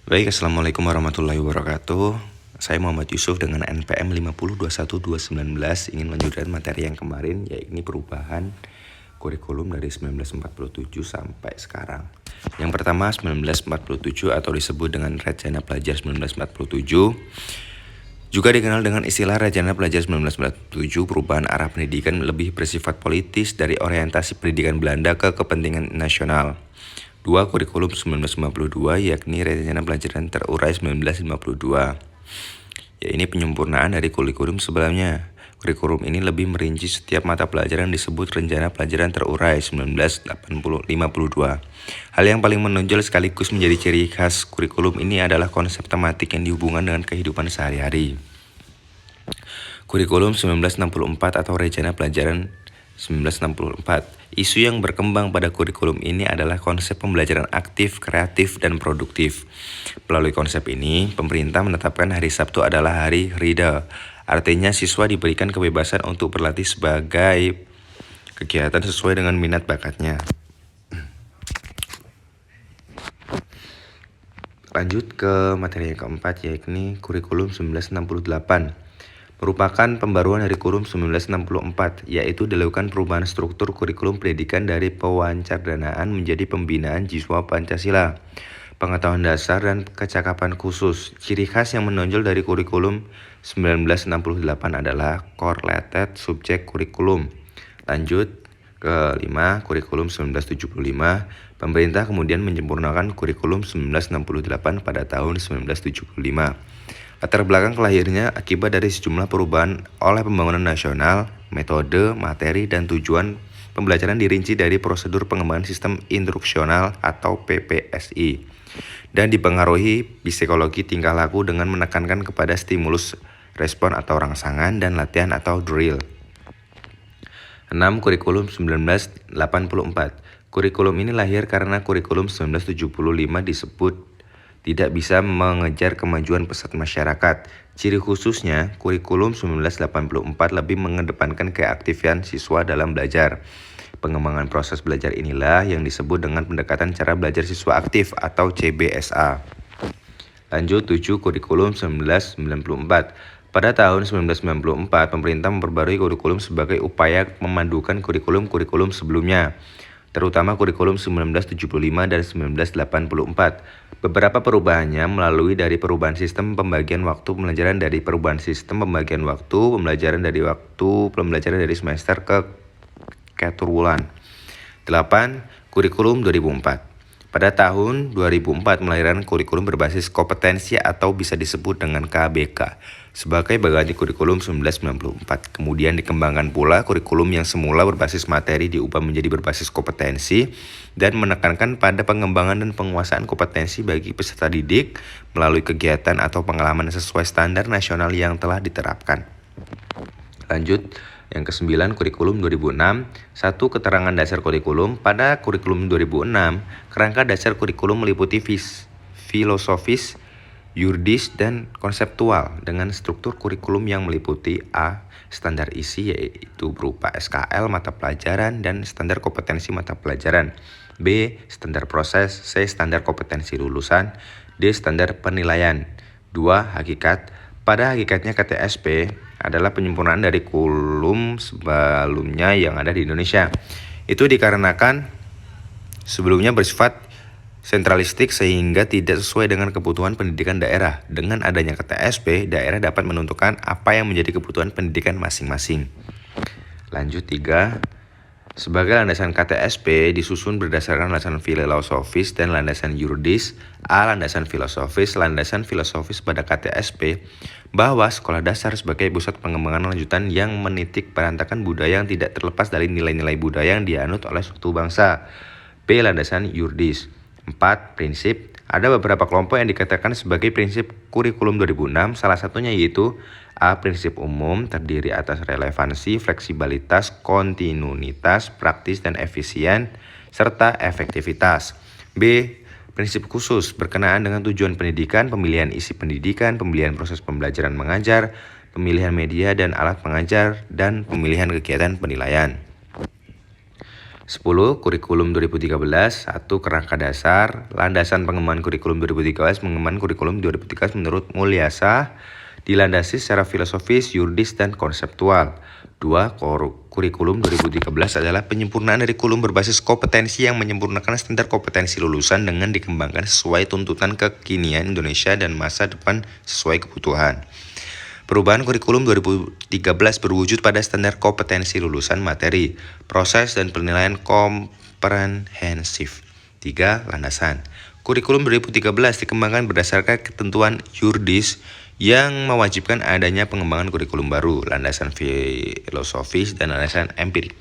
Baik, Assalamualaikum warahmatullahi wabarakatuh. Saya Muhammad Yusuf dengan NPM 5021219 ingin melanjutkan materi yang kemarin, yaitu perubahan kurikulum dari 1947 sampai sekarang. Yang pertama 1947 atau disebut dengan Rencana Pelajar 1947. Juga dikenal dengan istilah Rencana Pelajar 1947, perubahan arah pendidikan lebih bersifat politis dari orientasi pendidikan Belanda ke kepentingan nasional. 2. Kurikulum 1952, yakni Rencana Pelajaran Terurai 1952. Ya, ini penyempurnaan dari kurikulum sebelumnya. Kurikulum ini lebih merinci setiap mata pelajaran disebut Rencana Pelajaran Terurai 1952. Hal yang paling menonjol sekaligus menjadi ciri khas kurikulum ini adalah konsep tematik yang dihubungkan dengan kehidupan sehari-hari. Kurikulum 1964 atau Rencana Pelajaran 1964. Isu yang berkembang pada kurikulum ini adalah konsep pembelajaran aktif, kreatif, dan produktif. Melalui konsep ini, pemerintah menetapkan hari Sabtu adalah hari Rida. Artinya siswa diberikan kebebasan untuk berlatih sebagai kegiatan sesuai dengan minat bakatnya. Lanjut ke materi yang keempat, yakni kurikulum 1968. Merupakan pembaruan dari kurikulum 1964, yaitu dilakukan perubahan struktur kurikulum pendidikan dari pewancardanaan menjadi pembinaan jiwa Pancasila, pengetahuan dasar, dan kecakapan khusus. Ciri khas yang menonjol dari kurikulum 1968 adalah correlated subject kurikulum. Lanjut ke 5, kurikulum 1975. Pemerintah kemudian menyempurnakan kurikulum 1968 pada tahun 1975. Latar belakang kelahirnya akibat dari sejumlah perubahan oleh pembangunan nasional, metode, materi, dan tujuan pembelajaran dirinci dari prosedur pengembangan sistem instruksional atau PPSI dan dipengaruhi psikologi tingkah laku dengan menekankan kepada stimulus respon atau rangsangan dan latihan atau drill. 6. Kurikulum 1984. Kurikulum ini lahir karena kurikulum 1975 disebut tidak bisa mengejar kemajuan pesat masyarakat. Ciri khususnya, kurikulum 1984 lebih mengedepankan keaktifan siswa dalam belajar. Pengembangan proses belajar inilah yang disebut dengan pendekatan cara belajar siswa aktif atau CBSA. Lanjut 7. Kurikulum 1994. Pada tahun 1994, pemerintah memperbarui kurikulum sebagai upaya memadukan kurikulum-kurikulum sebelumnya, terutama kurikulum 1975 dan 1984. Beberapa perubahannya melalui dari perubahan sistem pembagian waktu pembelajaran dari perubahan sistem pembagian waktu pembelajaran dari semester ke keturbulan. 8. Kurikulum 2004. Pada tahun 2004 melahirkan kurikulum berbasis kompetensi atau bisa disebut dengan KBK sebagai bagian dari kurikulum 1994. Kemudian dikembangkan pula kurikulum yang semula berbasis materi diubah menjadi berbasis kompetensi dan menekankan pada pengembangan dan penguasaan kompetensi bagi peserta didik melalui kegiatan atau pengalaman sesuai standar nasional yang telah diterapkan. Lanjut, yang ke-9, kurikulum 2006. 1. Keterangan dasar kurikulum. Pada kurikulum 2006, kerangka dasar kurikulum meliputi filosofis, yuridis, dan konseptual dengan struktur kurikulum yang meliputi A. Standar isi yaitu berupa SKL mata pelajaran dan standar kompetensi mata pelajaran. B. Standar proses. C. Standar kompetensi lulusan. D. Standar penilaian. 2. Hakikat. Pada hakikatnya KTSP adalah penyempurnaan dari kurikulum sebelumnya yang ada di Indonesia. Itu dikarenakan sebelumnya bersifat sentralistik sehingga tidak sesuai dengan kebutuhan pendidikan daerah. Dengan adanya KTSP, daerah dapat menentukan apa yang menjadi kebutuhan pendidikan masing-masing. Lanjut 3. Sebagai landasan KTSP disusun berdasarkan landasan filosofis dan landasan yuridis. A. Landasan filosofis. Landasan filosofis pada KTSP bahwa sekolah dasar sebagai pusat pengembangan lanjutan yang menitik berantakan budaya yang tidak terlepas dari nilai-nilai budaya yang dianut oleh suatu bangsa. B. Landasan yuridis. 4. Prinsip. Ada beberapa kelompok yang dikatakan sebagai prinsip kurikulum 2006, salah satunya yaitu A. Prinsip umum terdiri atas relevansi, fleksibilitas, kontinuitas, praktis dan efisien, serta efektivitas. B. Prinsip khusus berkenaan dengan tujuan pendidikan, pemilihan isi pendidikan, pemilihan proses pembelajaran mengajar, pemilihan media dan alat pengajar, dan pemilihan kegiatan penilaian. 10. Kurikulum 2013. 1. Kerangka dasar. Landasan pengembangan kurikulum 2013. Pengembangan kurikulum 2013 menurut Mulyasa dilandasi secara filosofis, yuridis, dan konseptual. 2. Kurikulum 2013 adalah penyempurnaan dari kurikulum berbasis kompetensi yang menyempurnakan standar kompetensi lulusan dengan dikembangkan sesuai tuntutan kekinian Indonesia dan masa depan sesuai kebutuhan. Perubahan kurikulum 2013 berwujud pada standar kompetensi lulusan materi, proses, dan penilaian komprehensif. 3. Landasan. Kurikulum 2013 dikembangkan berdasarkan ketentuan yuridis yang mewajibkan adanya pengembangan kurikulum baru, landasan filosofis, dan landasan empirik.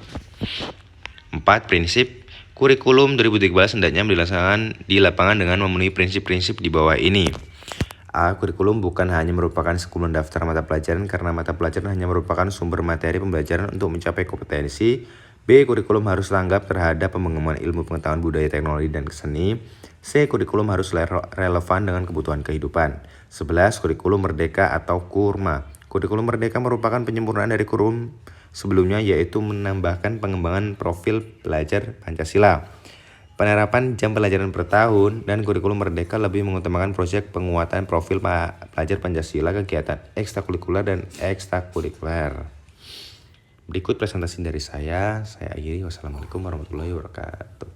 4. Prinsip. Kurikulum 2013 hendaknya dilaksanakan di lapangan dengan memenuhi prinsip-prinsip di bawah ini. A. Kurikulum bukan hanya merupakan sekumpulan daftar mata pelajaran karena mata pelajaran hanya merupakan sumber materi pembelajaran untuk mencapai kompetensi. B. Kurikulum harus tanggap terhadap pengembangan ilmu pengetahuan budaya, teknologi, dan seni. C. Kurikulum harus relevan dengan kebutuhan kehidupan. 11. Kurikulum merdeka atau kurma. Kurikulum merdeka merupakan penyempurnaan dari kurikulum sebelumnya, yaitu menambahkan pengembangan profil pelajar Pancasila, penerapan jam pelajaran per tahun, dan kurikulum merdeka lebih mengutamakan proyek penguatan profil pelajar Pancasila, kegiatan ekstrakurikuler dan ekstrakurikuler. Berikut presentasi dari saya akhiri. Wassalamualaikum warahmatullahi wabarakatuh.